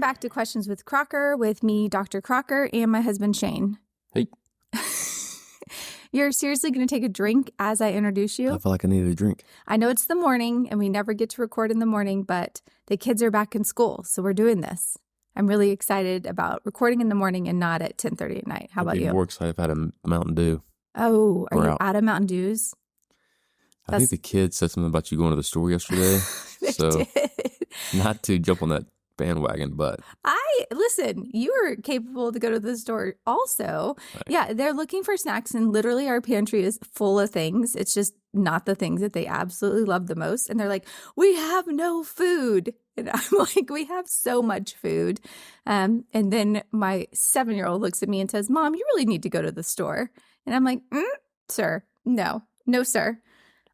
back to Questions with Crocker with me, Dr. Crocker, and my husband, Shane. Hey. You're seriously going to take a drink as I introduce you? I feel like I needed a drink. I know it's the morning and we never get to record in the morning, but the kids are back in school, so we're doing this. I'm really excited about recording in the morning and not at 10:30 at night. How about you? I'd be more excited if I had a Mountain Dew. Oh, are We're you out. out of Mountain Dews? I think the kids said something about you going to the store yesterday. So not to jump on that bandwagon, but Listen, you are capable to go to the store also. Right. Yeah, they're looking for snacks and literally our pantry is full of things. It's just not the things that they absolutely love the most. And they're like, we have no food. And I'm like, we have so much food. And then my 7-year-old looks at me and says, Mom, you really need to go to the store. And I'm like, sir, no, sir.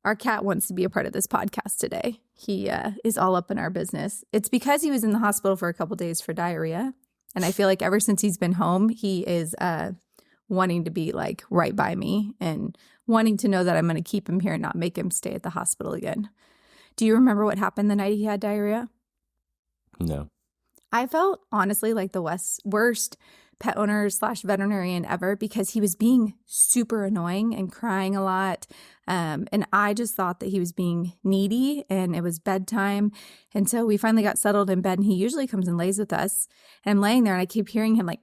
Our cat wants to be a part of this podcast today. He is all up in our business. It's because he was in the hospital for a couple days for diarrhea. And I feel like ever since he's been home, he is wanting to be like right by me and wanting to know that I'm going to keep him here and not make him stay at the hospital again. Do you remember what happened the night he had diarrhea? No. I felt honestly like the worst pet owner / veterinarian ever because he was being super annoying and crying a lot. And I just thought that he was being needy and it was bedtime. And so we finally got settled in bed and he usually comes and lays with us. And I'm laying there and I keep hearing him like,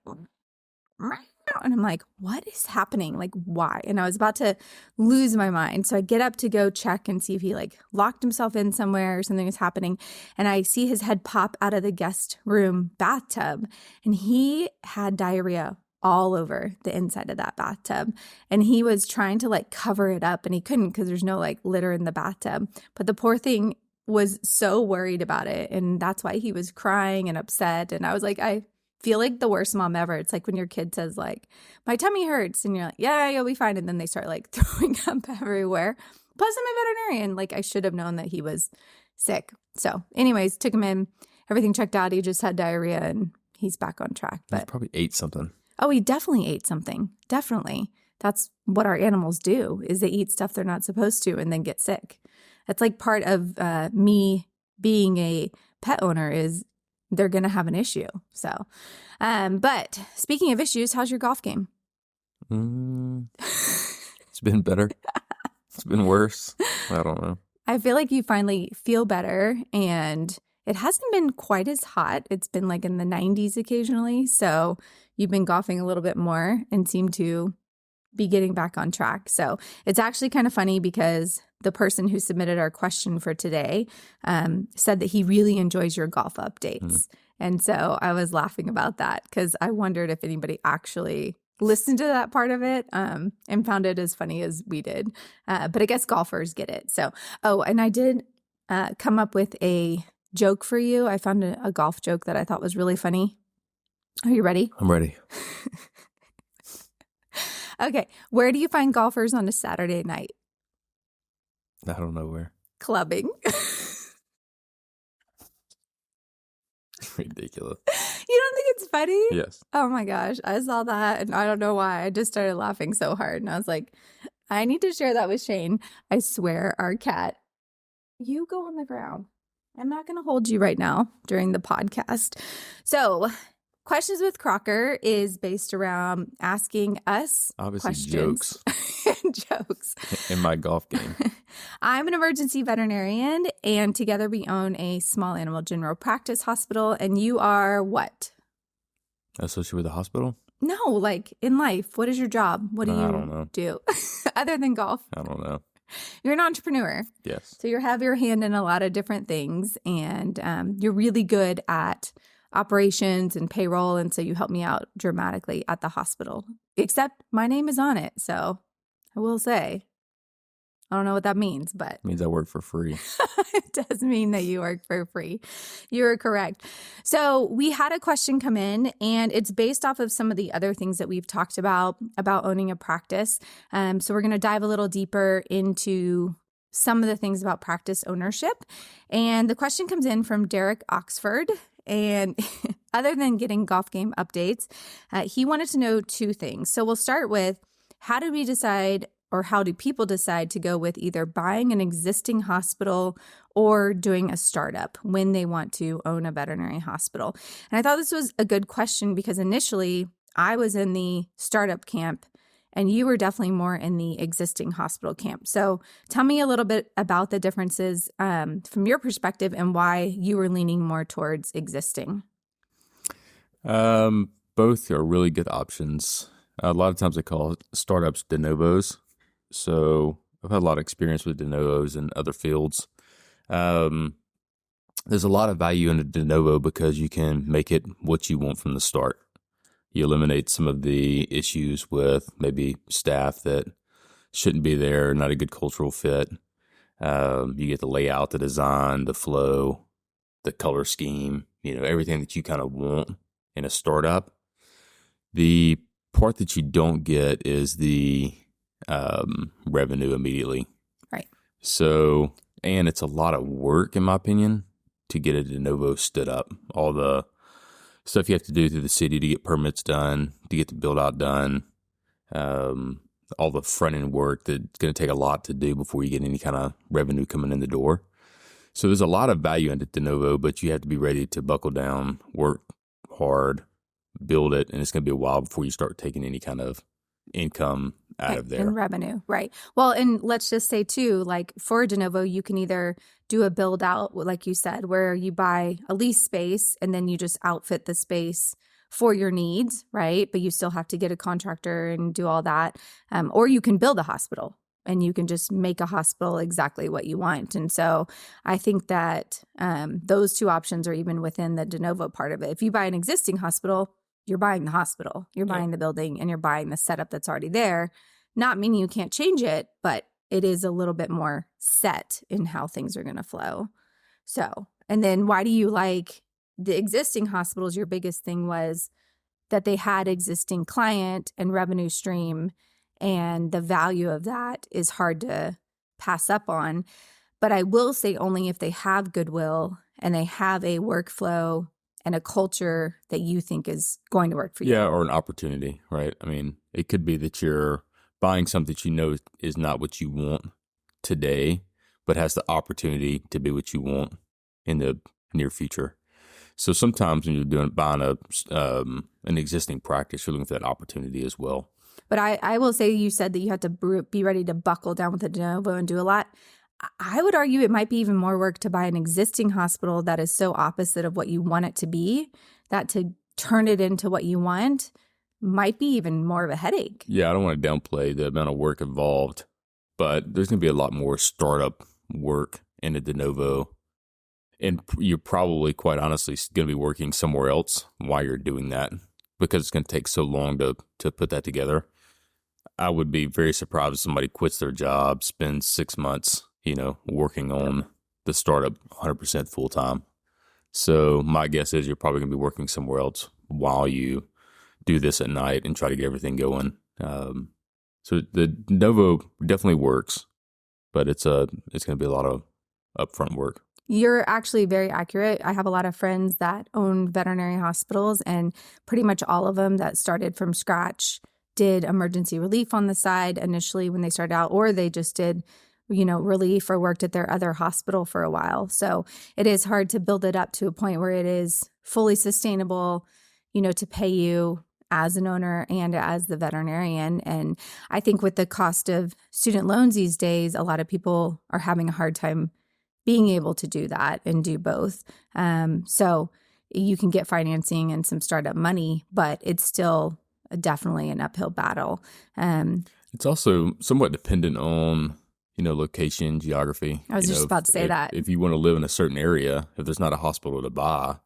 and I'm like, what is happening? Like, why? And I was about to lose my mind. So I get up to go check and see if he like locked himself in somewhere or something is happening. And I see his head pop out of the guest room bathtub and he had diarrhea all over the inside of that bathtub. And he was trying to like cover it up and he couldn't because there's no like litter in the bathtub. But the poor thing was so worried about it. And that's why he was crying and upset. And I was like, I feel like the worst mom ever. It's like when your kid says like, my tummy hurts and you're like, yeah, you'll be fine. And then they start like throwing up everywhere. Plus I'm a veterinarian. Like I should have known that he was sick. So anyways, took him in, everything checked out. He just had diarrhea and he's back on track. But He probably ate something. Oh, he definitely ate something. Definitely. That's what our animals do is they eat stuff they're not supposed to and then get sick. That's like part of me being a pet owner is they're going to have an issue. So, but speaking of issues, how's your golf game? It's been better. It's been worse. I don't know. I feel like you finally feel better and it hasn't been quite as hot. It's been like in the 90s occasionally. So you've been golfing a little bit more and seem to be getting back on track. So it's actually kind of funny because the person who submitted our question for today said that he really enjoys your golf updates. And so I was laughing about that because I wondered if anybody actually listened to that part of it and found it as funny as we did. But I guess golfers get it. So, and I did come up with a joke for you. I found a golf joke that I thought was really funny. Are you ready? I'm ready. Okay. Where do you find golfers on a Saturday night? I don't know where. Clubbing. Ridiculous. You don't think it's funny? Yes. Oh my gosh. I saw that and I don't know why. I just started laughing so hard. And I was like, I need to share that with Shane. I swear our cat, you go on the ground. I'm not going to hold you right now during the podcast. So Questions with Crocker is based around asking us Obviously questions. Jokes. In my golf game. I'm an emergency veterinarian, and together we own a small animal general practice hospital. And you are what? Associated with the hospital? No, like in life. What is your job? What do I you don't know. do other than golf? I don't know. You're an entrepreneur. Yes. So you have your hand in a lot of different things, and you're really good at operations and payroll. And so you help me out dramatically at the hospital, except my name is on it. So I will say, I don't know what that means, but It means I work for free. it does mean that you work for free. You are correct. So we had a question come in and it's based off of some of the other things that we've talked about owning a practice. So we're going to dive a little deeper into some of the things about practice ownership. And the question comes in from Derek Oxford. And other than getting golf game updates, he wanted to know two things. So we'll start with, how do we decide, or how do people decide to go with either buying an existing hospital or doing a startup when they want to own a veterinary hospital? And I thought this was a good question because initially I was in the startup camp and you were definitely more in the existing hospital camp. So tell me a little bit about the differences from your perspective and why you were leaning more towards existing. Both are really good options. A lot of times I call startups de novos. So I've had a lot of experience with de novos in other fields. There's a lot of value in a de novo because you can make it what you want from the start. You eliminate some of the issues with maybe staff that shouldn't be there, not a good cultural fit. You get the layout, the design, the flow, the color scheme, everything that you kind of want in a startup. The part that you don't get is the revenue immediately. Right. So, and it's a lot of work, in my opinion, to get a de novo stood up. All the stuff you have to do through the city to get permits done, to get the build out done, all the front end work that's going to take a lot to do before you get any kind of revenue coming in the door. So there's a lot of value in the de novo, but you have to be ready to buckle down, work hard, build it, and it's going to be a while before you start taking any kind of income out of there. And revenue, right. Well, and let's just say too, like for a de novo, you can either do a build out, like you said, where you buy a lease space and then you just outfit the space for your needs, right? But you still have to get a contractor and do all that. Or you can build a hospital and you can just make a hospital exactly what you want. And so I think that those two options are even within the de novo part of it. If you buy an existing hospital, you're buying the hospital, you're buying the building, and you're buying the setup that's already there. Not meaning you can't change it, but it is a little bit more set in how things are going to flow. So, and then why do you like the existing hospitals? Your biggest thing was that they had existing client and revenue stream, and the value of that is hard to pass up on. But I will say only if they have goodwill and they have a workflow and a culture that you think is going to work for you. Yeah, or an opportunity, right? I mean, it could be that you're buying something that you know is not what you want today, but has the opportunity to be what you want in the near future. So sometimes when you're buying an existing practice, you're looking for that opportunity as well. But I will say, you said that you have to be ready to buckle down with a de novo and do a lot. I would argue it might be even more work to buy an existing hospital that is so opposite of what you want it to be, that to turn it into what you want might be even more of a headache. Yeah, I don't want to downplay the amount of work involved, but there's going to be a lot more startup work in a de novo. And you're probably, quite honestly, going to be working somewhere else while you're doing that because it's going to take so long to put that together. I would be very surprised if somebody quits their job, spends 6 months, working on the startup 100% full time. So my guess is you're probably going to be working somewhere else while you do this at night and try to get everything going. So the de novo definitely works, but it's going to be a lot of upfront work. You're actually very accurate. I have a lot of friends that own veterinary hospitals, and pretty much all of them that started from scratch did emergency relief on the side initially when they started out, or they just did, relief or worked at their other hospital for a while. So it is hard to build it up to a point where it is fully sustainable, to pay you as an owner and as the veterinarian. And I think with the cost of student loans these days, a lot of people are having a hard time being able to do that and do both. So you can get financing and some startup money, but it's still definitely an uphill battle. It's also somewhat dependent on, location, geography. I was just about to say that. If you want to live in a certain area, if there's not a hospital to buy,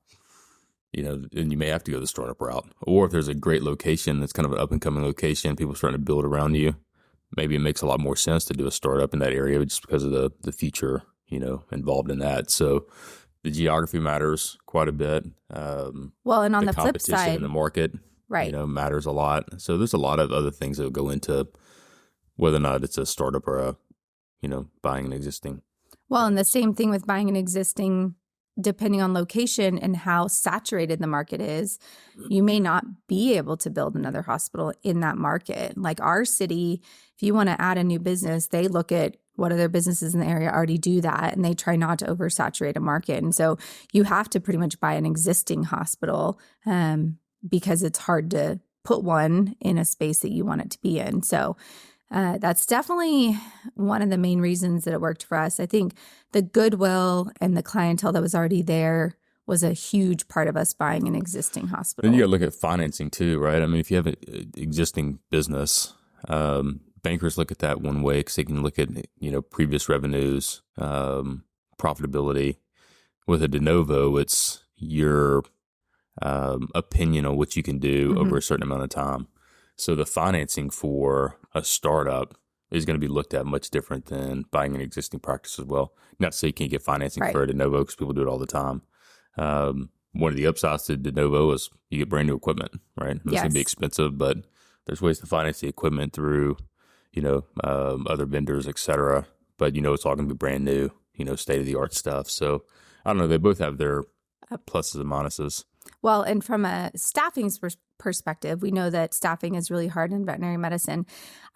then you may have to go the startup route. Or if there's a great location that's kind of an up-and-coming location, people starting to build around you, maybe it makes a lot more sense to do a startup in that area just because of the future, involved in that. So the geography matters quite a bit. Well, and on the flip side, competition in the market, right, matters a lot. So there's a lot of other things that go into whether or not it's a startup or buying an existing. Well, and the same thing with buying an existing, depending on location and how saturated the market is, you may not be able to build another hospital in that market. Like our city, if you want to add a new business, they look at what other businesses in the area already do that, and they try not to oversaturate a market. And so you have to pretty much buy an existing hospital because it's hard to put one in a space that you want it to be in. So that's definitely one of the main reasons that it worked for us. I think the goodwill and the clientele that was already there was a huge part of us buying an existing hospital. Then you got to look at financing too, right? I mean, if you have an existing business, bankers look at that one way because they can look at, previous revenues, profitability. With a de novo, it's your opinion on what you can do over a certain amount of time. So the financing for a startup is going to be looked at much different than buying an existing practice as well. Not to say you can't get financing for a de novo because people do it all the time. One of the upsides to de novo is you get brand new equipment, right? It's going to be expensive, but there's ways to finance the equipment through, other vendors, et cetera. But, it's all going to be brand new, state of the art stuff. So I don't know. They both have their pluses and minuses. Well, and from a staffing perspective, we know that staffing is really hard in veterinary medicine.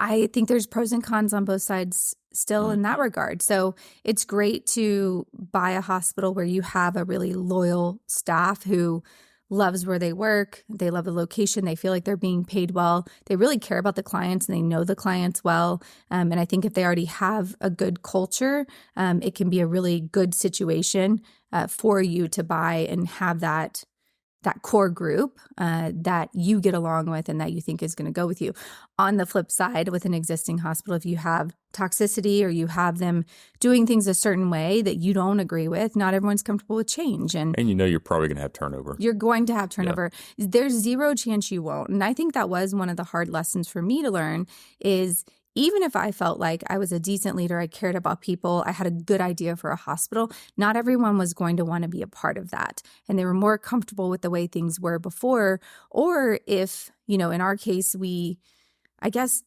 I think there's pros and cons on both sides still in that regard. So it's great to buy a hospital where you have a really loyal staff who loves where they work. They love the location. They feel like they're being paid well. They really care about the clients and they know the clients well. And I think if they already have a good culture, it can be a really good situation for you to buy and have that core group that you get along with and that you think is going to go with you. On the flip side, with an existing hospital, if you have toxicity or you have them doing things a certain way that you don't agree with, not everyone's comfortable with change. And you're probably going to have turnover. You're going to have turnover. Yeah. There's zero chance you won't. And I think that was one of the hard lessons for me to learn is even if I felt like I was a decent leader, I cared about people, I had a good idea for a hospital, not everyone was going to want to be a part of that. And they were more comfortable with the way things were before. Or if, in our case, we, I guess,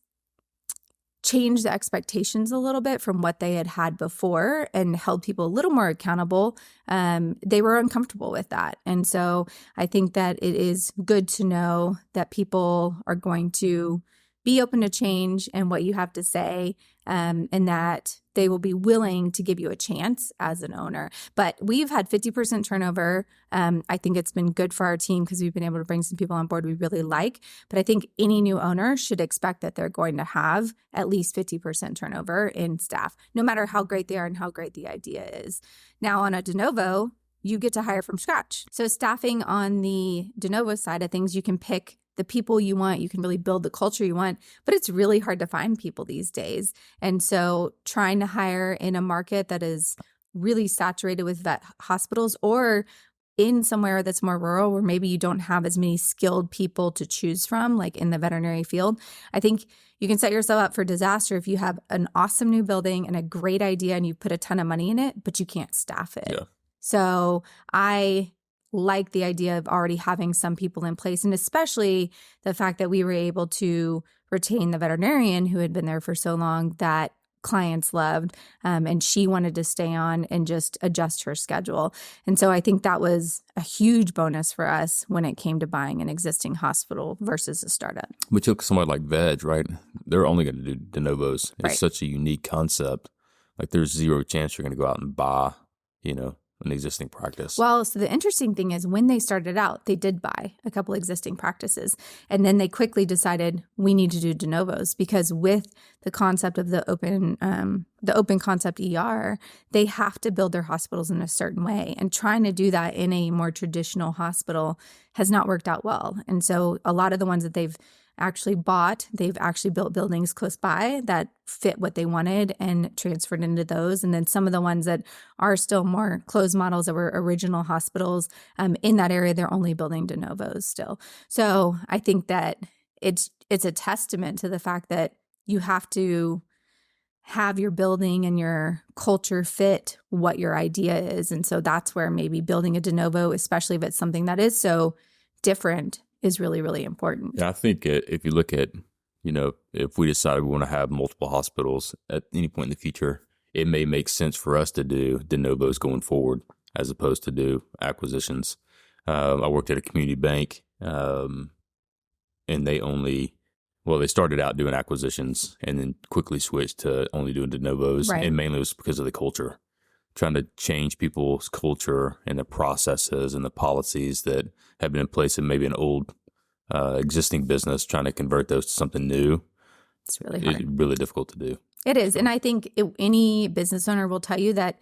changed the expectations a little bit from what they had before and held people a little more accountable, they were uncomfortable with that. And so I think that it is good to know that people are going to be open to change and what you have to say, and that they will be willing to give you a chance as an owner. But we've had 50% turnover. I think it's been good for our team because we've been able to bring some people on board we really like. But I think any new owner should expect that they're going to have at least 50% turnover in staff, no matter how great they are and how great the idea is. Now on a de novo, you get to hire from scratch. So staffing on the de novo side of things, you can pick the people you want, you can really build the culture you want, but it's really hard to find people these days. And so trying to hire in a market that is really saturated with vet hospitals or in somewhere that's more rural where maybe you don't have as many skilled people to choose from, like in the veterinary field, I think you can set yourself up for disaster if you have an awesome new building and a great idea and you put a ton of money in it, but you can't staff it. Yeah. So I like the idea of already having some people in place, and especially the fact that we were able to retain the veterinarian who had been there for so long that clients loved, and she wanted to stay on and just adjust her schedule. And so I think that was a huge bonus for us when it came to buying an existing hospital versus a startup. We took somewhere like Veg, right? They're only going to do de novos. It's such a unique concept. Like there's zero chance you're going to go out and buy, an existing practice. Well, so the interesting thing is when they started out, they did buy a couple existing practices. And then they quickly decided we need to do de novos because with the concept of the open concept ER, they have to build their hospitals in a certain way. And trying to do that in a more traditional hospital has not worked out well. And so a lot of the ones that they've actually built buildings close by that fit what they wanted and transferred into those. And then some of the ones that are still more closed models that were original hospitals in that area, they're only building de novos still. So I think that it's a testament to the fact that you have to have your building and your culture fit what your idea is. And so that's where maybe building a de novo, especially if it's something that is so different, is really, really important. Yeah, I think if you look at, if we decide we want to have multiple hospitals at any point in the future, it may make sense for us to do de novos going forward as opposed to do acquisitions. I worked at a community bank, and they only Well, they started out doing acquisitions and then quickly switched to only doing de novos. Right. And mainly it was because of the culture, trying to change people's culture and the processes and the policies that have been in place in maybe an old existing business, trying to convert those to something new. It's really hard. It's really difficult to do. It is. And I think any business owner will tell you that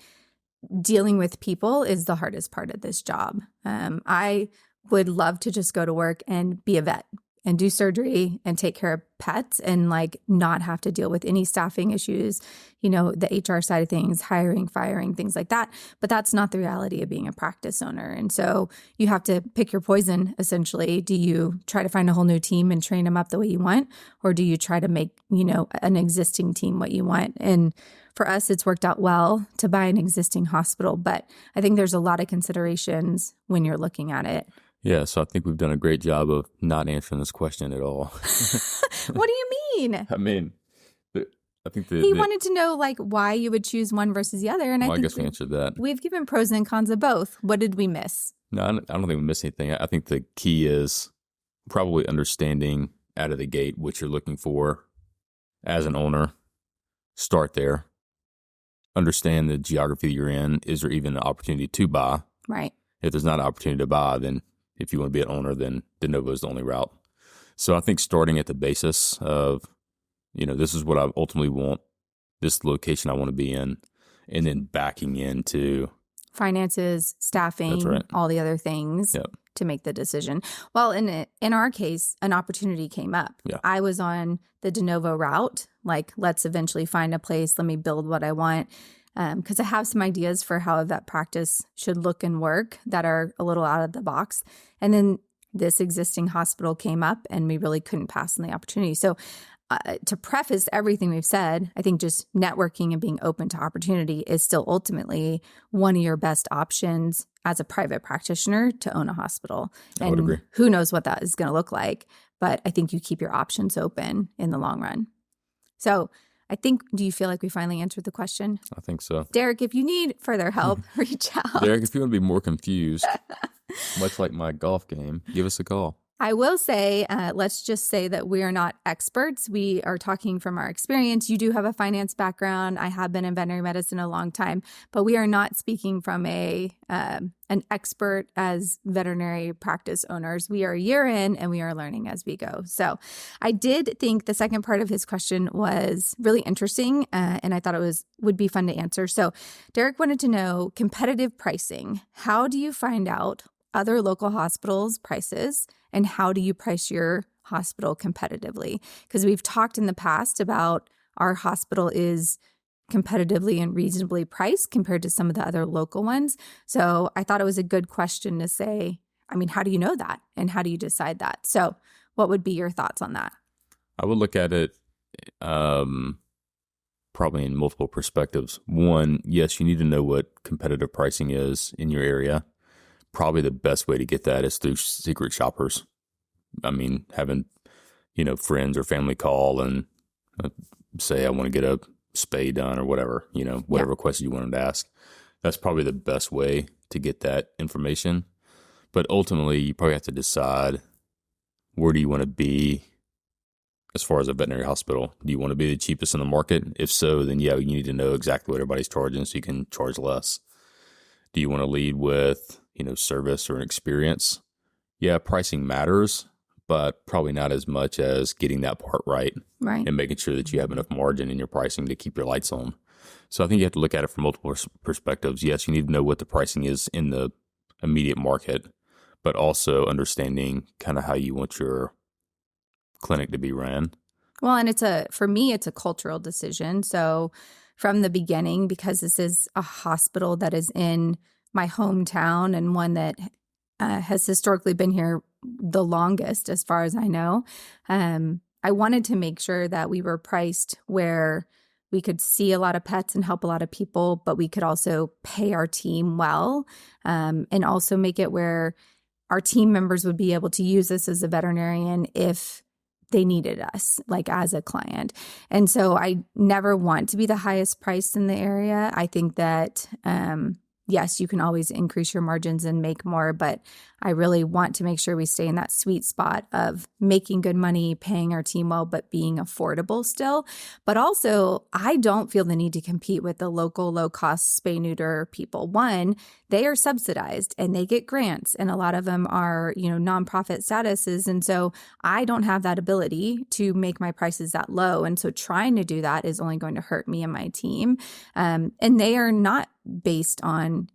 dealing with people is the hardest part of this job. I would love to just go to work and be a vet and do surgery and take care of pets and like not have to deal with any staffing issues, the HR side of things, hiring, firing, things like that. But that's not the reality of being a practice owner. And so you have to pick your poison, essentially. Do you try to find a whole new team and train them up the way you want? Or do you try to make, an existing team what you want? And for us, it's worked out well to buy an existing hospital. But I think there's a lot of considerations when you're looking at it. Yeah, so I think we've done a great job of not answering this question at all. What do you mean? I mean, I think he wanted to know why you would choose one versus the other, and I guess we answered that. We've given pros and cons of both. What did we miss? No, I don't think we missed anything. I think the key is probably understanding out of the gate what you're looking for as an owner. Start there. Understand the geography you're in. Is there even an opportunity to buy? Right. If there's not an opportunity to buy, then if you want to be an owner, then de novo is the only route. So I think starting at the basis of, this is what I ultimately want, this location I want to be in, and then backing into finances, staffing, all the other things to make the decision. Well, in our case, an opportunity came up. Yeah. I was on the de novo route, let's eventually find a place, let me build what I want. Because I have some ideas for how a vet practice should look and work that are a little out of the box. And then this existing hospital came up and we really couldn't pass on the opportunity. So to preface everything we've said, I think just networking and being open to opportunity is still ultimately one of your best options as a private practitioner to own a hospital. I would agree. Who knows what that is going to look like. But I think you keep your options open in the long run. So do you feel like we finally answered the question? I think so. Derek, if you need further help, reach out. Derek, if you want to be more confused, much like my golf game, give us a call. I will say, let's just say that we are not experts. We are talking from our experience. You do have a finance background. I have been in veterinary medicine a long time, but we are not speaking from an expert as veterinary practice owners. We are a year in and we are learning as we go. So I did think the second part of his question was really interesting, and I thought it would be fun to answer. So Derek wanted to know competitive pricing. How do you find out other local hospitals' prices, and how do you price your hospital competitively? Because we've talked in the past about our hospital is competitively and reasonably priced compared to some of the other local ones. So I thought it was a good question to say, how do you know that? And how do you decide that? So what would be your thoughts on that? I would look at it probably in multiple perspectives. One, yes, you need to know what competitive pricing is in your area. Probably the best way to get that is through secret shoppers. Having, friends or family call and say, I want to get a spay done or whatever, whatever question you wanted to ask. That's probably the best way to get that information. But ultimately, you probably have to decide, where do you want to be as far as a veterinary hospital? Do you want to be the cheapest in the market? If so, then you need to know exactly what everybody's charging so you can charge less. Do you want to lead with service or an experience? Yeah, pricing matters, but probably not as much as getting that part right. And making sure that you have enough margin in your pricing to keep your lights on. So I think you have to look at it from multiple perspectives. Yes, you need to know what the pricing is in the immediate market, but also understanding kind of how you want your clinic to be ran. Well, and for me, it's a cultural decision. So from the beginning, because this is a hospital that is in my hometown and one that has historically been here the longest, as far as I know, I wanted to make sure that we were priced where we could see a lot of pets and help a lot of people, but we could also pay our team well, and also make it where our team members would be able to use us as a veterinarian if they needed us, as a client. And so I never want to be the highest priced in the area. I think that, yes, you can always increase your margins and make more, but I really want to make sure we stay in that sweet spot of making good money, paying our team well, but being affordable still. But also, I don't feel the need to compete with the local low-cost spay-neuter people. One, they are subsidized and they get grants, and a lot of them are, nonprofit statuses. And so I don't have that ability to make my prices that low. And so trying to do that is only going to hurt me and my team. And they are not based on,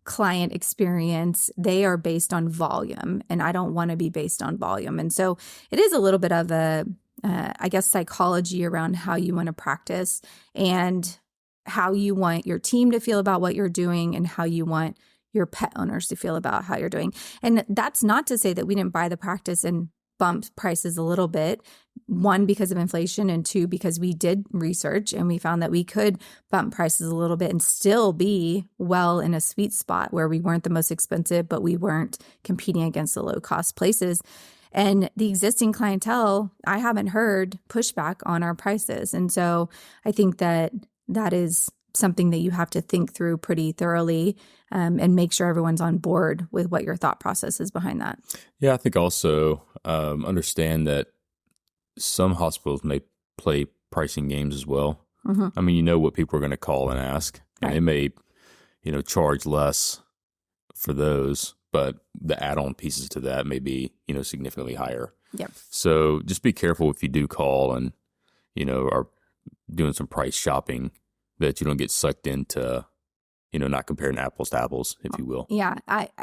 client experience. They are based on volume, and I don't want to be based on volume. And so it is a little bit of a, psychology around how you want to practice and how you want your team to feel about what you're doing and how you want your pet owners to feel about how you're doing. And that's not to say that we didn't buy the practice and bump prices a little bit. One, because of inflation, and two, because we did research and we found that we could bump prices a little bit and still be well in a sweet spot where we weren't the most expensive, but we weren't competing against the low cost places. And the existing clientele, I haven't heard pushback on our prices. And so I think that is something that you have to think through pretty thoroughly, and make sure everyone's on board with what your thought process is behind that. Yeah, I think also understand that some hospitals may play pricing games as well. Mm-hmm. I mean, what people are going to call and ask, and right. They may, charge less for those, but the add-on pieces to that may be, significantly higher. Yep. So just be careful if you do call and, are doing some price shopping, that you don't get sucked into, not comparing apples to apples, if you will. Yeah,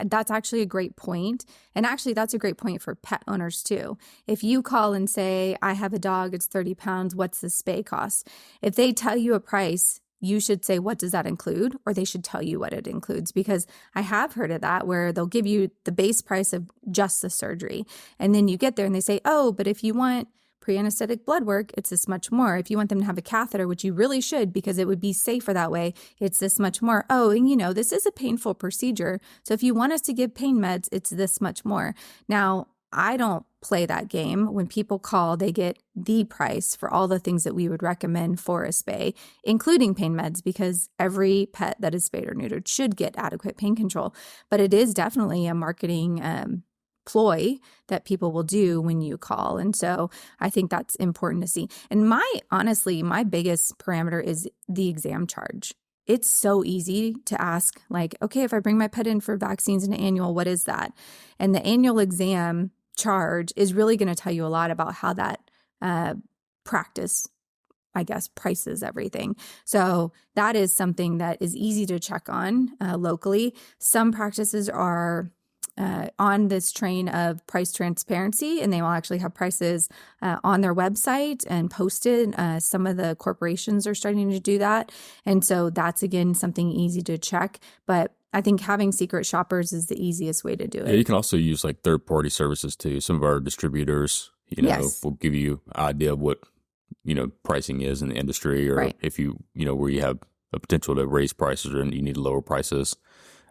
that's actually a great point. And actually, that's a great point for pet owners too. If you call and say, I have a dog, it's 30 pounds, what's the spay cost? If they tell you a price, you should say, what does that include? Or they should tell you what it includes, because I have heard of that where they'll give you the base price of just the surgery. And then you get there and they say, oh, but if you want pre-anesthetic blood work, it's this much more. If you want them to have a catheter, which you really should because it would be safer that way, it's this much more. Oh, and this is a painful procedure. So if you want us to give pain meds, it's this much more. Now, I don't play that game. When people call, they get the price for all the things that we would recommend for a spay, including pain meds, because every pet that is spayed or neutered should get adequate pain control. But it is definitely a marketing ploy that people will do when you call. And so I think that's important to see. And my biggest parameter is the exam charge. It's so easy to ask, like, okay, if I bring my pet in for vaccines and annual, what is that? And the annual exam charge is really going to tell you a lot about how that practice, prices everything. So that is something that is easy to check on locally. Some practices are on this train of price transparency, and they will actually have prices on their website and posted. Some of the corporations are starting to do that. And so that's, again, something easy to check. But I think having secret shoppers is the easiest way to do it. Yeah, you can also use like third-party services too. Some of our distributors, yes. will give you an idea of what, pricing is in the industry, or right. if you, where you have a potential to raise prices or you need to lower prices.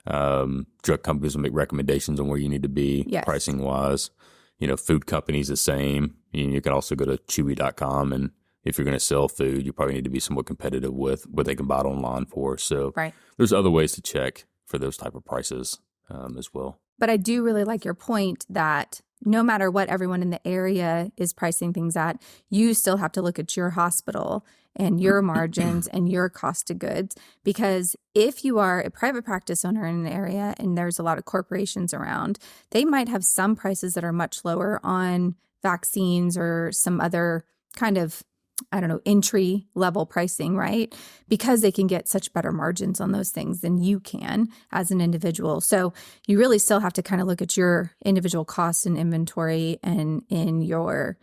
Drug companies will make recommendations on where you need to be, yes. pricing wise. Food companies the same. You can also go to chewy.com, and if you're going to sell food, you probably need to be somewhat competitive with what they can buy it online for. So right. There's other ways to check for those type of prices as well. But I do really like your point that no matter what everyone in the area is pricing things at, you still have to look at your hospital and your margins and your cost of goods. Because if you are a private practice owner in an area and there's a lot of corporations around, they might have some prices that are much lower on vaccines or some other kind of, entry level pricing, right? Because they can get such better margins on those things than you can as an individual. So you really still have to kind of look at your individual costs and inventory and in your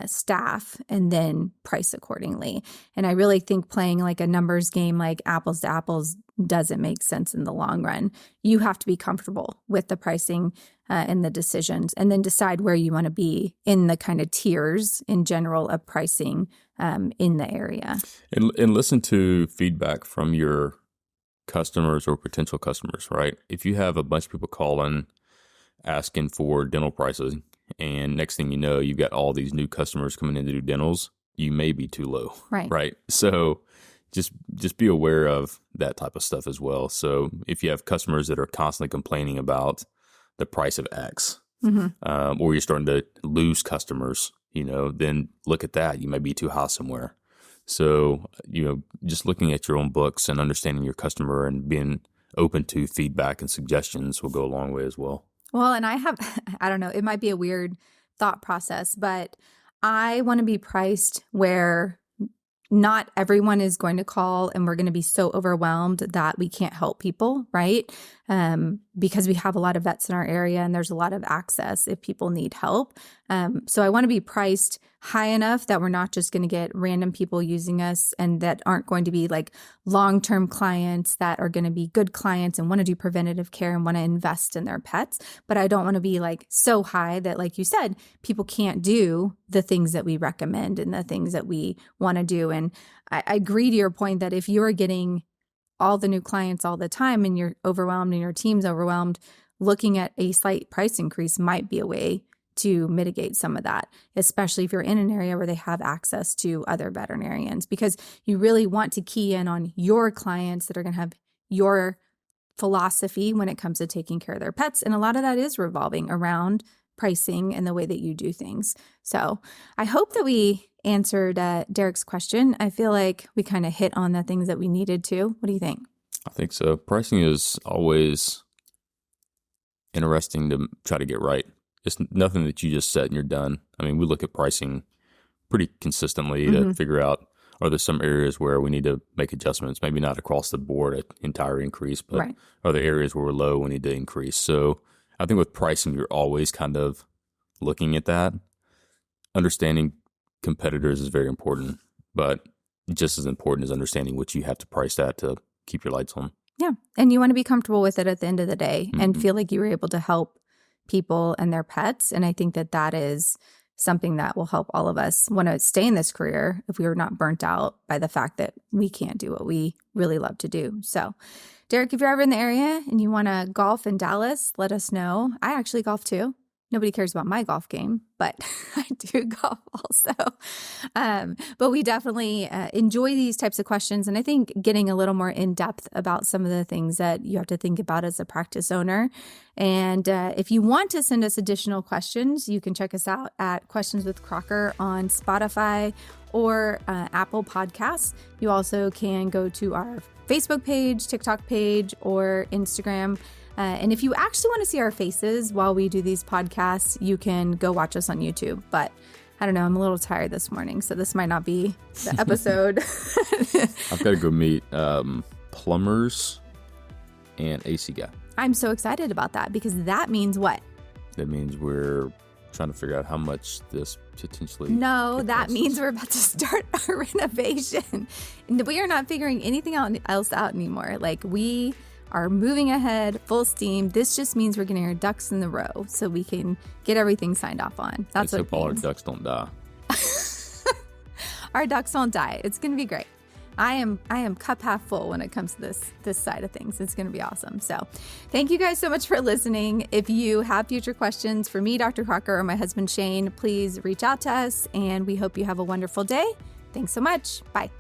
staff, and then price accordingly. And I really think playing like a numbers game, like apples to apples, doesn't make sense in the long run. You have to be comfortable with the pricing and the decisions, and then decide where you want to be in the kind of tiers in general of pricing in the area. And listen to feedback from your customers or potential customers, right? If you have a bunch of people calling, asking for dental prices, and next thing you know, you've got all these new customers coming in to do dentals, you may be too low. Right. Right. So just be aware of that type of stuff as well. So if you have customers that are constantly complaining about the price of X, or you're starting to lose customers, then look at that. You might be too high somewhere. So, just looking at your own books and understanding your customer and being open to feedback and suggestions will go a long way as well. Well, and I don't know, it might be a weird thought process, but I want to be priced where not everyone is going to call and we're going to be so overwhelmed that we can't help people, right? Because we have a lot of vets in our area and there's a lot of access if people need help. So I want to be priced high enough that we're not just going to get random people using us and that aren't going to be like long-term clients that are going to be good clients and want to do preventative care and want to invest in their pets. But I don't want to be like so high that, like you said, people can't do the things that we recommend and the things that we want to do. And I agree to your point that if you're getting all the new clients all the time and you're overwhelmed and your team's overwhelmed, looking at a slight price increase might be a way to mitigate some of that, especially if you're in an area where they have access to other veterinarians, because you really want to key in on your clients that are going to have your philosophy when it comes to taking care of their pets. And a lot of that is revolving around pricing and the way that you do things. So I hope that we answered Derek's question. I feel like we kind of hit on the things that we needed to. What do you think? I think so. Pricing is always interesting to try to get right. It's nothing that you just set and you're done. I mean, we look at pricing pretty consistently to figure out, are there some areas where we need to make adjustments? Maybe not across the board, an entire increase, but are there areas where we're low, we need to increase? So I think with pricing, you're always kind of looking at that. Understanding competitors is very important, but just as important is understanding what you have to price at to keep your lights on. Yeah. And you want to be comfortable with it at the end of the day and feel like you were able to help people and their pets. And I think that that is something that will help all of us want to stay in this career if we are not burnt out by the fact that we can't do what we really love to do. So, Derek, if you're ever in the area and you want to golf in Dallas, let us know. I actually golf too. Nobody cares about my golf game, but I do golf also. But we definitely enjoy these types of questions. And I think getting a little more in depth about some of the things that you have to think about as a practice owner. And if you want to send us additional questions, you can check us out at Questions with Crocker on Spotify or Apple Podcasts. You also can go to our Facebook page, TikTok page, or Instagram. And if you actually want to see our faces while we do these podcasts, you can go watch us on YouTube. But I don't know, I'm a little tired this morning, so this might not be the episode. I've got to go meet plumbers and AC guy. I'm so excited about that because that means what? That means we're trying to figure out how much this potentially... No, that means we're about to start our renovation. We are not figuring anything else out anymore. Like, we are moving ahead full steam. This just means we're getting our ducks in the row so we can get everything signed off on. That's what it means. All our ducks don't die. Our ducks won't die. It's going to be great. I am cup half full when it comes to this side of things. It's going to be awesome. So thank you guys so much for listening. If you have future questions for me, Dr. Crocker, or my husband, Shane, please reach out to us, and we hope you have a wonderful day. Thanks so much. Bye.